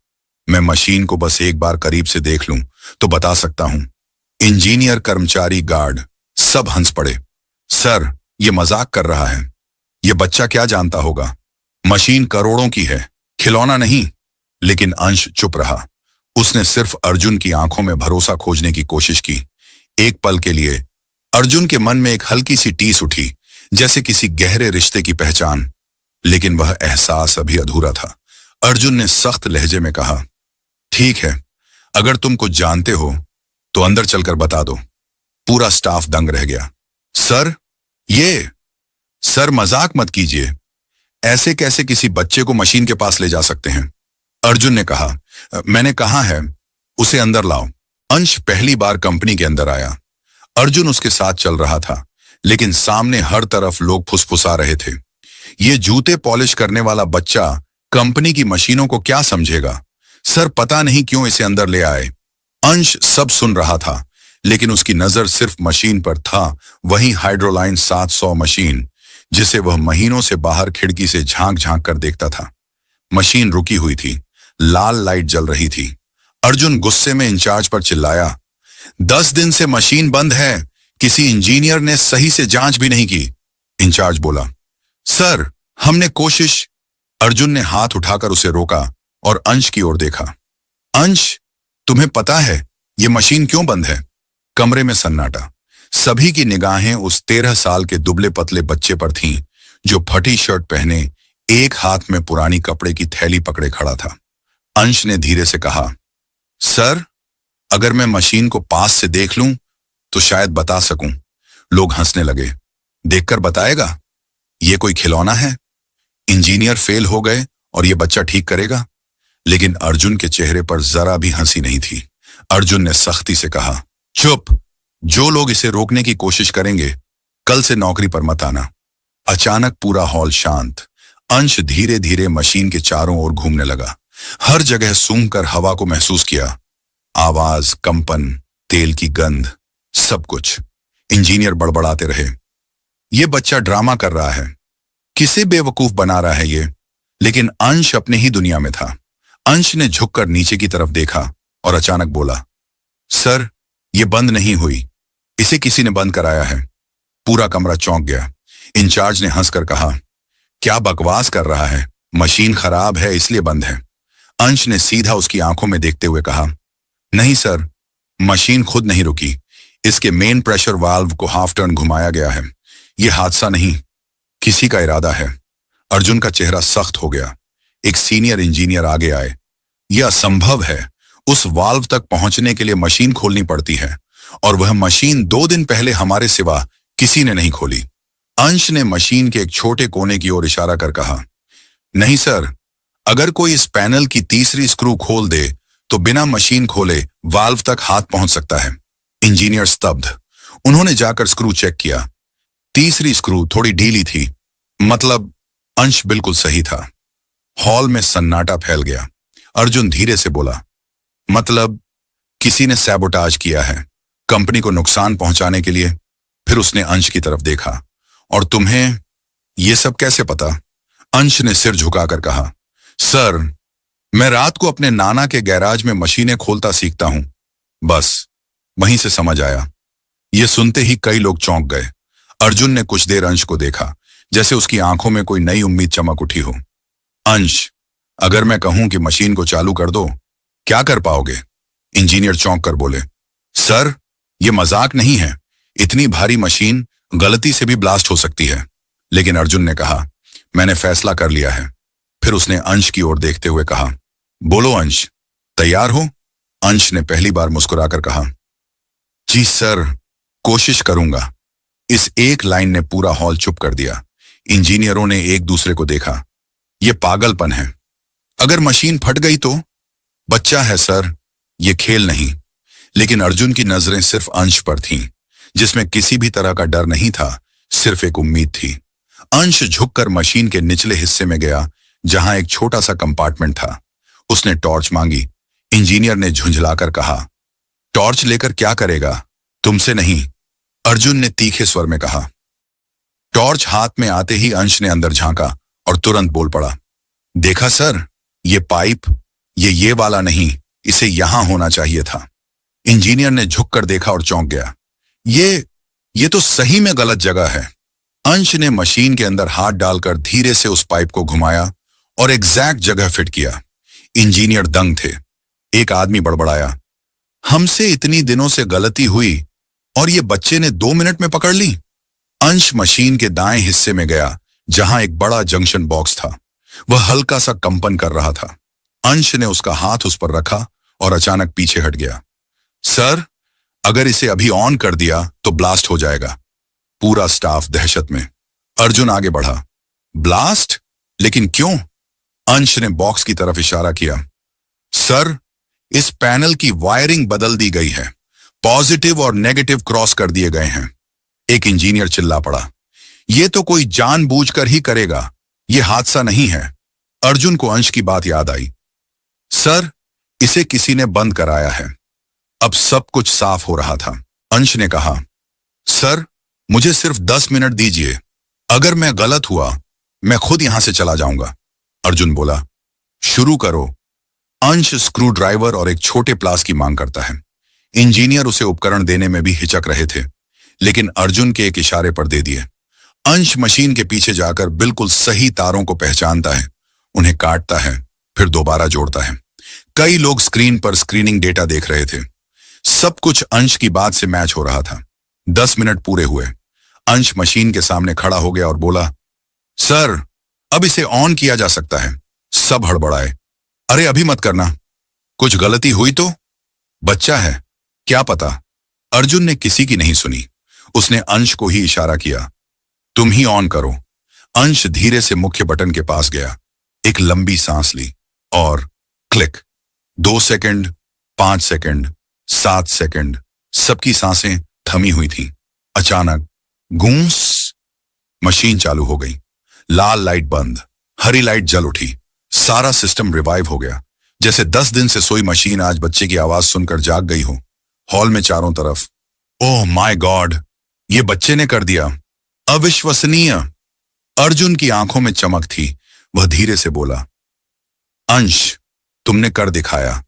मैं मशीन को बस एक बार करीब से देख लूं तो बता सकता हूं। इंजीनियर, कर्मचारी, गार्ड सब हंस पड़े। सर, ये मजाक कर रहा है। ये बच्चा क्या जानता होगा? मशीन करोड़ों की है, खिलौना नहीं। लेकिन अंश चुप रहा। उसने सिर्फ अर्जुन की आंखों में भरोसा खोजने की कोशिश की। एक पल के लिए अर्जुन के मन में एक हल्की सी टीस उठी, जैसे किसी गहरे रिश्ते की पहचान, लेकिन वह एहसास अभी अधूरा था। अर्जुन ने सख्त लहजे में कहा, ठीक है, अगर तुम कुछ जानते हो तो अंदर चलकर बता दो। पूरा स्टाफ दंग रह गया। सर, ये? सर, मजाक मत कीजिए। ऐसे कैसे किसी बच्चे को मशीन के पास ले जा सकते हैं? अर्जुन ने कहा, मैंने कहा है उसे अंदर लाओ। अंश पहली बार कंपनी के अंदर आया। अर्जुन उसके साथ चल रहा था, लेकिन सामने हर तरफ लोग फुसफुसा रहे थे। ये जूते पॉलिश करने वाला बच्चा कंपनी की मशीनों को क्या समझेगा? सर, पता नहीं क्यों इसे अंदर ले आए। अंश सब सुन रहा था, लेकिन उसकी नजर सिर्फ मशीन पर था, वही हाइड्रोलाइन 700 मशीन, जिसे वह महीनों से बाहर खिड़की से झांक झांक कर देखता था। मशीन रुकी हुई थी, लाल लाइट जल रही थी। अर्जुन गुस्से में इंचार्ज पर चिल्लाया, 10 दिन से मशीन बंद है, किसी इंजीनियर ने सही से जांच भी नहीं की। इंचार्ज बोला, सर, हमने कोशिश। अर्जुन ने हाथ उठाकर उसे रोका और अंश की ओर देखा। अंश, तुम्हें पता है ये मशीन क्यों बंद है? कमरे में सन्नाटा। सभी की निगाहें उस 13 साल के दुबले पतले बच्चे पर थीं, जो फटी शर्ट पहने एक हाथ में पुरानी कपड़े की थैली पकड़े खड़ा था। अंश ने धीरे से कहा, सर, अगर मैं मशीन को पास से देख लूं तो शायद बता सकूं। लोग हंसने लगे। देखकर बताएगा? ये कोई खिलौना है? इंजीनियर फेल हो गए और ये बच्चा ठीक करेगा? लेकिन अर्जुन के चेहरे पर जरा भी हंसी नहीं थी। अर्जुन ने सख्ती से कहा, चुप। जो लोग इसे रोकने की कोशिश करेंगे, कल से नौकरी पर मत आना। अचानक पूरा हॉल शांत। अंश धीरे धीरे मशीन के चारों ओर घूमने लगा। हर जगह सूंघ कर हवा को महसूस किया। आवाज, कंपन, तेल की गंध, सब कुछ। इंजीनियर बड़बड़ाते रहे, ये बच्चा ड्रामा कर रहा है, किसे बेवकूफ बना रहा है ये। लेकिन अंश अपने ही दुनिया में था। अंश ने झुककर नीचे की तरफ देखा और अचानक बोला, सर, ये बंद नहीं हुई, इसे किसी ने बंद कराया है। पूरा कमरा चौंक गया। इंचार्ज ने हंसकर कहा, क्या बकवास कर रहा है, मशीन खराब है इसलिए बंद है। अंश ने सीधा उसकी आंखों में देखते हुए कहा, नहीं सर, मशीन खुद नहीं रुकी, इसके मेन प्रेशर वाल्व को हाफ टर्न घुमाया गया है। यह हादसा नहीं, किसी का इरादा है। अर्जुन का चेहरा सख्त हो गया। एक सीनियर इंजीनियर आगे आए। यह असंभव है, उस वाल्व तक पहुंचने के लिए मशीन खोलनी पड़ती है, और वह मशीन 2 दिन पहले हमारे सिवा किसी ने नहीं खोली। अंश ने मशीन के एक छोटे कोने की ओर इशारा कर कहा, नहीं सर, अगर कोई इस पैनल की तीसरी स्क्रू खोल दे तो बिना मशीन खोले वाल्व तक हाथ पहुंच सकता है। इंजीनियर स्तब्ध। उन्होंने जाकर स्क्रू चेक किया। तीसरी स्क्रू थोड़ी ढीली थी, मतलब अंश बिल्कुल सही था। हॉल में सन्नाटा फैल गया। अर्जुन धीरे से बोला, मतलब किसी ने सैबोटाज किया है कंपनी को नुकसान पहुंचाने के लिए। फिर उसने अंश की तरफ देखा, और तुम्हें यह सब कैसे पता? अंश ने सिर झुकाकर कहा, सर, मैं रात को अपने नाना के गैराज में मशीनें खोलता सीखता हूं। बस वहीं से समझ आया। यह सुनते ही कई लोग चौंक गए। अर्जुन ने कुछ देर अंश को देखा, जैसे उसकी आंखों में कोई नई उम्मीद चमक उठी हो। अंश, अगर मैं कहूं कि मशीन को चालू कर दो, क्या कर पाओगे? इंजीनियर चौंक कर बोले, सर, यह मजाक नहीं है, इतनी भारी मशीन गलती से भी ब्लास्ट हो सकती है। लेकिन अर्जुन ने कहा, मैंने फैसला कर लिया है। फिर उसने अंश की ओर देखते हुए कहा, बोलो अंश, तैयार हो? अंश ने पहली बार मुस्कुराकर कहा, जी सर, कोशिश करूंगा। इस एक लाइन ने पूरा हॉल चुप कर दिया। इंजीनियरों ने एक दूसरे को देखा। यह पागलपन है। अगर मशीन फट गई तो? बच्चा है सर, यह खेल नहीं। लेकिन अर्जुन की नजरें सिर्फ अंश पर थीं, जिसमें किसी भी तरह का डर नहीं था, सिर्फ एक उम्मीद थी। अंश झुककर मशीन के निचले हिस्से में गया, जहां एक छोटा सा कंपार्टमेंट था। उसने टॉर्च मांगी। इंजीनियर ने झुंझलाकर कहा, टॉर्च लेकर क्या करेगा? तुमसे नहीं, अर्जुन ने तीखे स्वर में कहा। टॉर्च हाथ में आते ही अंश ने अंदर झांका और तुरंत बोल पड़ा, देखा सर, ये पाइप, ये वाला नहीं, इसे यहां होना चाहिए था। इंजीनियर ने झुककर देखा और चौंक गया। ये तो सही में गलत जगह है। अंश ने मशीन के अंदर हाथ डालकर धीरे से उस पाइप को घुमाया और एग्जैक्ट जगह फिट किया। इंजीनियर दंग थे। एक आदमी बड़बड़ाया, हमसे इतनी दिनों से गलती हुई और ये बच्चे ने 2 मिनट में पकड़ ली। अंश मशीन के दाएं हिस्से में गया, जहां एक बड़ा जंक्शन बॉक्स था। वह हल्का सा कंपन कर रहा था। अंश ने उसका हाथ उस पर रखा और अचानक पीछे हट गया। सर, अगर इसे अभी ऑन कर दिया तो ब्लास्ट हो जाएगा। पूरा स्टाफ दहशत में। अर्जुन आगे बढ़ा, ब्लास्ट? लेकिन क्यों? अंश ने बॉक्स की तरफ इशारा किया। सर, इस पैनल की वायरिंग बदल दी गई है। पॉजिटिव और नेगेटिव क्रॉस कर दिए गए हैं। एक इंजीनियर चिल्ला पड़ा, यह तो कोई जानबूझकर ही करेगा, यह हादसा नहीं है। अर्जुन को अंश की बात याद आई। सर, इसे किसी ने बंद कराया है। अब सब कुछ साफ हो रहा था। अंश ने कहा, सर, मुझे सिर्फ 10 मिनट दीजिए। अगर मैं गलत हुआ, मैं खुद यहां से चला जाऊंगा। अर्जुन बोला, शुरू करो। अंश स्क्रू ड्राइवर और एक छोटे प्लास की मांग करता है। इंजीनियर उसे उपकरण देने में भी हिचक रहे थे, लेकिन अर्जुन के एक इशारे पर दे दिए। अंश मशीन के पीछे जाकर बिल्कुल सही तारों को पहचानता है, उन्हें काटता है, फिर दोबारा जोड़ता है। कई लोग स्क्रीन पर स्क्रीनिंग डेटा देख रहे थे। सब कुछ अंश की बात से मैच हो रहा था। 10 मिनट पूरे हुए। अंश मशीन के सामने खड़ा हो गया और बोला, सर, अब इसे ऑन किया जा सकता है। सब हड़बड़ाए, अरे अभी मत करना, कुछ गलती हुई तो? बच्चा है, क्या पता। अर्जुन ने किसी की नहीं सुनी। उसने अंश को ही इशारा किया, तुम ही ऑन करो। अंश धीरे से मुख्य बटन के पास गया, एक लंबी सांस ली और क्लिक। 2 सेकंड, 5 सेकंड, 7 सेकंड, सबकी सांसें थमी हुई थीं। अचानक गूंस, मशीन चालू हो गई। लाल लाइट बंद, हरी लाइट जल उठी। सारा सिस्टम रिवाइव हो गया, जैसे 10 दिन से सोई मशीन आज बच्चे की आवाज सुनकर जाग गई हो। हॉल में चारों तरफ, ओह माय गॉड, ये बच्चे ने कर दिया, अविश्वसनीय। अर्जुन की आंखों में चमक थी। वह धीरे से बोला, अंश, तुमने कर दिखाया।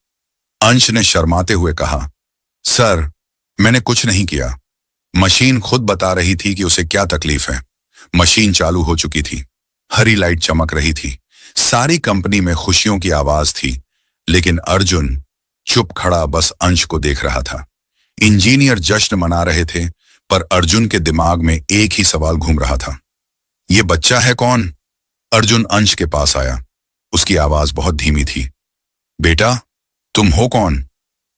अंश ने शर्माते हुए कहा, सर, मैंने कुछ नहीं किया। मशीन खुद बता रही थी कि उसे क्या तकलीफ है। मशीन चालू हो चुकी थी, हरी लाइट चमक रही थी, सारी कंपनी में खुशियों की आवाज थी, लेकिन अर्जुन चुप खड़ा बस अंश को देख रहा था। इंजीनियर जश्न मना रहे थे, पर अर्जुन के दिमाग में एक ही सवाल घूम रहा था, ये बच्चा है कौन? अर्जुन अंश के पास आया। उसकी आवाज बहुत धीमी थी। बेटा, तुम हो कौन?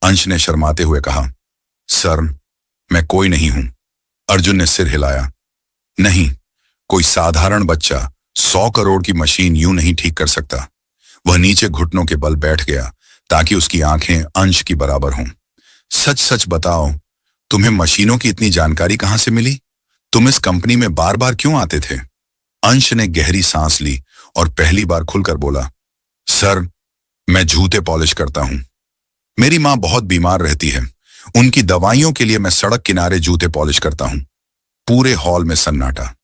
अंश ने शर्माते हुए कहा। सर, मैं कोई नहीं हूं। अर्जुन ने सिर हिलाया। नहीं, कोई साधारण बच्चा 100 करोड़ की मशीन यूं नहीं ठीक कर सकता। वह नीचे घुटनों के बल बैठ गया ताकि उसकी आंखें अंश की बराबर हों। सच सच बताओ, तुम्हें मशीनों की इतनी जानकारी कहां से मिली? तुम इस कंपनी में बार बार क्यों आते थे? अंश ने गहरी सांस ली और पहली बार खुलकर बोला, सर, मैं जूते पॉलिश करता हूं। मेरी मां बहुत बीमार रहती है, उनकी दवाइयों के लिए मैं सड़क किनारे जूते पॉलिश करता हूं। पूरे हॉल में सन्नाटा।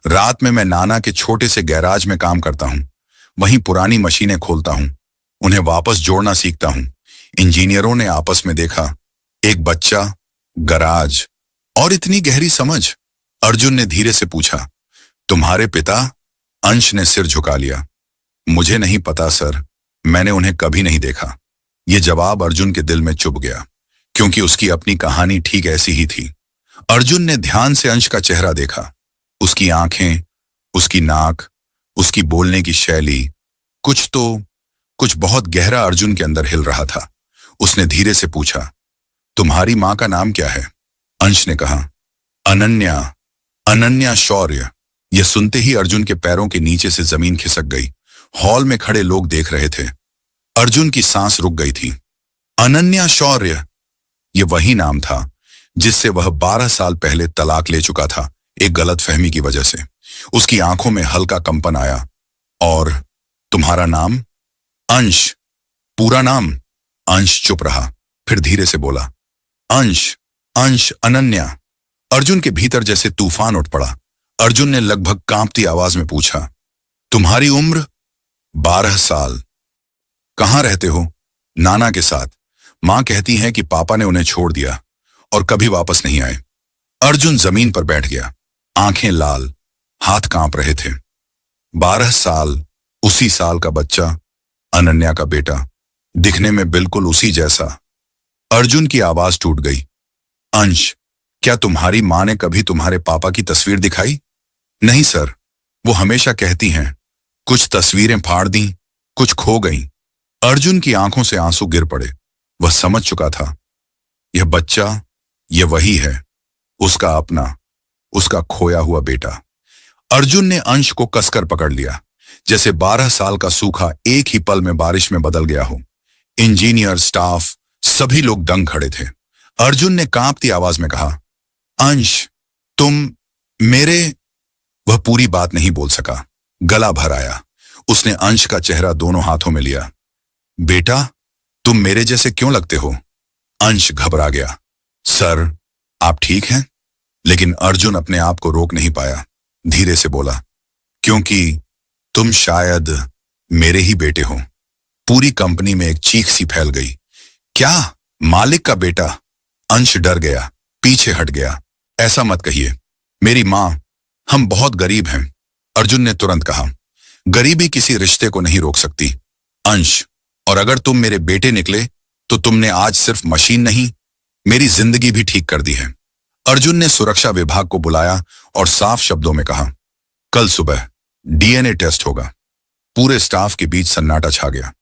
रात में मैं नाना के छोटे से गैराज में काम करता हूं, वहीं पुरानी मशीनें खोलता हूं, उन्हें वापस जोड़ना सीखता हूं। इंजीनियरों ने आपस में देखा, एक बच्चा, गराज और इतनी गहरी समझ। अर्जुन ने धीरे से पूछा, तुम्हारे पिता? अंश ने सिर झुका लिया। मुझे नहीं पता सर, मैंने उन्हें कभी नहीं देखा। यह जवाब अर्जुन के दिल में चुभ गया, क्योंकि उसकी अपनी कहानी ठीक ऐसी ही थी। अर्जुन ने ध्यान से अंश का चेहरा देखा। उसकी आंखें, उसकी नाक, उसकी बोलने की शैली, कुछ बहुत गहरा अर्जुन के अंदर हिल रहा था। उसने धीरे से पूछा, तुम्हारी मां का नाम क्या है? अंश ने कहा, अनन्या, अनन्या शौर्य। यह सुनते ही अर्जुन के पैरों के नीचे से जमीन खिसक गई। हॉल में खड़े लोग देख रहे थे। अर्जुन की सांस रुक गई थी। अनन्या शौर्य, यह वही नाम था जिससे वह 12 साल पहले तलाक ले चुका था, एक गलतफहमी की वजह से। उसकी आंखों में हल्का कंपन आया। और तुम्हारा नाम? अंश। पूरा नाम? अंश चुप रहा, फिर धीरे से बोला, अंश, अंश, अनन्या। अर्जुन के भीतर जैसे तूफान उठ पड़ा। अर्जुन ने लगभग कांपती आवाज में पूछा, तुम्हारी उम्र? 12 साल। कहां रहते हो? नाना के साथ। मां कहती हैं कि पापा ने उन्हें छोड़ दिया और कभी वापस नहीं आए। अर्जुन जमीन पर बैठ गया, आंखें लाल, हाथ कांप रहे थे। 12 साल, उसी साल का बच्चा, अनन्या का बेटा, दिखने में बिल्कुल उसी जैसा। अर्जुन की आवाज टूट गई। अंश, क्या तुम्हारी मां ने कभी तुम्हारे पापा की तस्वीर दिखाई? नहीं सर, वो हमेशा कहती हैं, कुछ तस्वीरें फाड़ दी, कुछ खो गईं। अर्जुन की आंखों से आंसू गिर पड़े। वह समझ चुका था, यह बच्चा, यह वही है, उसका अपना, उसका खोया हुआ बेटा। अर्जुन ने अंश को कसकर पकड़ लिया, जैसे 12 साल का सूखा एक ही पल में बारिश में बदल गया हो। इंजीनियर, स्टाफ, सभी लोग दंग खड़े थे। अर्जुन ने कांपती आवाज में कहा, अंश, तुम मेरे। वह पूरी बात नहीं बोल सका, गला भर आया। उसने अंश का चेहरा दोनों हाथों में लिया। बेटा, तुम मेरे जैसे क्यों लगते हो? अंश घबरा गया। सर, आप ठीक हैं? लेकिन अर्जुन अपने आप को रोक नहीं पाया। धीरे से बोला, क्योंकि तुम शायद मेरे ही बेटे हो। पूरी कंपनी में एक चीख सी फैल गई। क्या? मालिक का बेटा? अंश डर गया, पीछे हट गया। ऐसा मत कहिए। मेरी मां, हम बहुत गरीब हैं। अर्जुन ने तुरंत कहा, गरीबी किसी रिश्ते को नहीं रोक सकती। अंश, और अगर तुम मेरे बेटे निकले तो तुमने आज सिर्फ मशीन नहीं, मेरी जिंदगी भी ठीक कर दी है। अर्जुन ने सुरक्षा विभाग को बुलाया और साफ शब्दों में कहा, कल सुबह डीएनए टेस्ट होगा। पूरे स्टाफ के बीच सन्नाटा छा गया।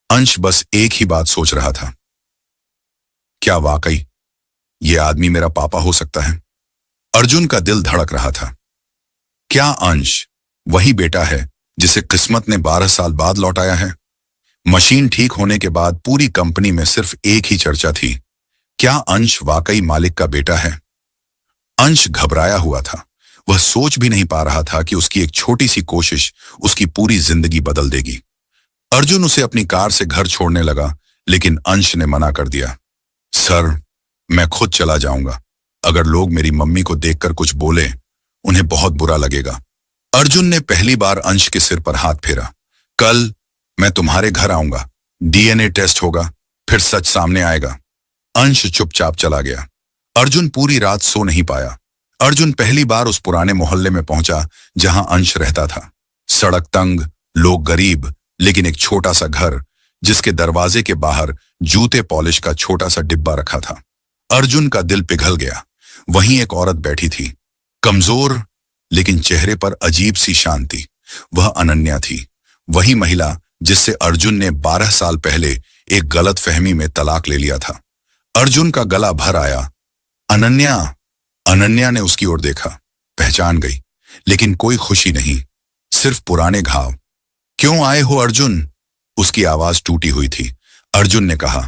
अंश बस एक ही बात सोच रहा था, क्या वाकई ये आदमी मेरा पापा हो सकता है? अर्जुन का दिल धड़क रहा था। क्या अंश वही बेटा है जिसे किस्मत ने 12 साल बाद लौटाया है? मशीन ठीक होने के बाद पूरी कंपनी में सिर्फ एक ही चर्चा थी, क्या अंश वाकई मालिक का बेटा है? अंश घबराया हुआ था। वह सोच भी नहीं पा रहा था कि उसकी एक छोटी सी कोशिश उसकी पूरी जिंदगी बदल देगी। अर्जुन उसे अपनी कार से घर छोड़ने लगा, लेकिन अंश ने मना कर दिया। सर, मैं खुद चला जाऊंगा। अगर लोग मेरी मम्मी को देखकर कुछ बोले, उन्हें बहुत बुरा लगेगा। अर्जुन ने पहली बार अंश के सिर पर हाथ फेरा। कल मैं तुम्हारे घर आऊंगा, डीएनए टेस्ट होगा, फिर सच सामने आएगा। अंश चुपचाप चला गया। अर्जुन पूरी रात सो नहीं पाया। अर्जुन पहली बार उस पुराने मोहल्ले में पहुंचा जहां अंश रहता था। सड़क तंग, लोग गरीब, लेकिन एक छोटा सा घर जिसके दरवाजे के बाहर जूते पॉलिश का छोटा सा डिब्बा रखा था। अर्जुन का दिल पिघल गया। वहीं एक औरत बैठी थी, कमजोर लेकिन चेहरे पर अजीब सी शांति। वह अनन्या थी, वही महिला जिससे अर्जुन ने 12 साल पहले एक गलत फहमी में तलाक ले लिया था। अर्जुन का गला भर आया। अनन्या। अनन्या ने उसकी ओर देखा, पहचान गई, लेकिन कोई खुशी नहीं, सिर्फ पुराने घाव। क्यों आए हो अर्जुन? उसकी आवाज टूटी हुई थी। अर्जुन ने कहा,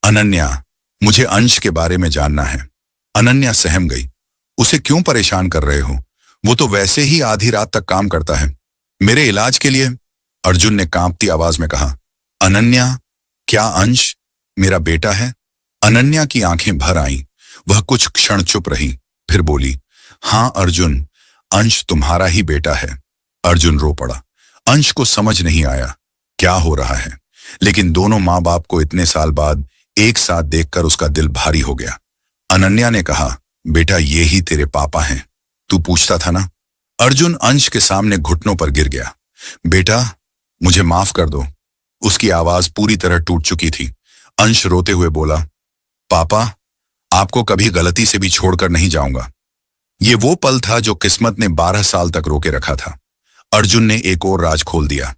अनन्या, मुझे अंश के बारे में जानना है। अनन्या सहम गई। उसे क्यों परेशान कर रहे हो? वो तो वैसे ही आधी रात तक काम करता है। मेरे इलाज के लिए? अर्जुन ने कांपती आवाज में कहा। अनन्या, क्या अंश मेरा बेटा है? अनन्या की आंखें भर आईं। वह कुछ क्षण चुप रही, फिर बोली, हां अर्जुन, अंश तुम्हारा ही बेटा है। अर्जुन रो पड़ा। अंश को समझ नहीं आया क्या हो रहा है, लेकिन दोनों माँ बाप को इतने साल बाद एक साथ देखकर उसका दिल भारी हो गया। अनन्या ने कहा, बेटा ये ही तेरे पापा हैं, तू पूछता था ना। अर्जुन अंश के सामने घुटनों पर गिर गया। बेटा मुझे माफ कर दो। उसकी आवाज पूरी तरह टूट चुकी थी। अंश रोते हुए बोला, पापा आपको कभी गलती से भी छोड़कर नहीं जाऊंगा। ये वो पल था जो किस्मत ने 12 साल तक रोके रखा था। अर्जुन ने एक और राज खोल दिया।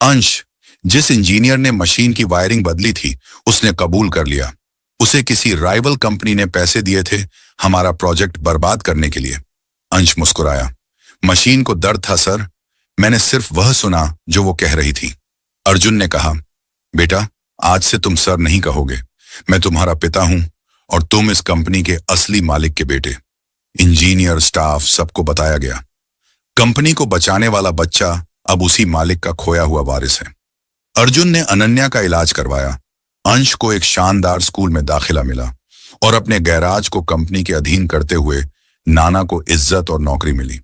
अंश, जिस इंजीनियर ने मशीन की वायरिंग बदली थी, उसने कबूल कर लिया। उसे किसी राइवल कंपनी ने पैसे दिए थे हमारा प्रोजेक्ट बर्बाद करने के लिए। अंश मुस्कुराया। मशीन को दर्द था सर, मैंने सिर्फ वह सुना जो वो कह रही थी। अर्जुन ने कहा, बेटा आज से तुम सर नहीं कहोगे, मैं तुम्हारा पिता हूं और तुम इस कंपनी के असली मालिक के बेटे। इंजीनियर, स्टाफ सबको बताया गया। कंपनी को बचाने वाला बच्चा अब उसी मालिक का खोया हुआ वारिस है। अर्जुन ने अनन्या का इलाज करवाया। अंश को एक शानदार स्कूल में दाखिला मिला और अपने गैराज को कंपनी के अधीन करते हुए नाना को इज्जत और नौकरी मिली।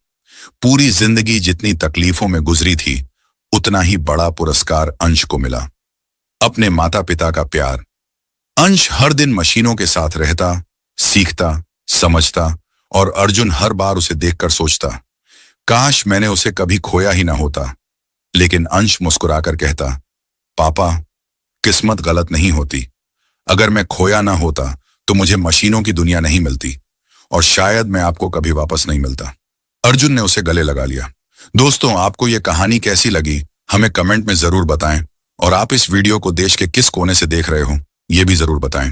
पूरी जिंदगी जितनी तकलीफों में गुजरी थी, उतना ही बड़ा पुरस्कार अंश को मिला, अपने माता पिता का प्यार। अंश हर दिन मशीनों के साथ रहता, सीखता, समझता और अर्जुन हर बार उसे देखकर सोचता, काश मैंने उसे कभी खोया ही ना होता। लेकिन अंश मुस्कुराकर कहता, पापा किस्मत गलत नहीं होती। अगर मैं खोया ना होता तो मुझे मशीनों की दुनिया नहीं मिलती और शायद मैं आपको कभी वापस नहीं मिलता। अर्जुन ने उसे गले लगा लिया। दोस्तों, आपको यह कहानी कैसी लगी हमें कमेंट में जरूर बताएं और आप इस वीडियो को देश के किस कोने से देख रहे हो ये भी जरूर बताएं।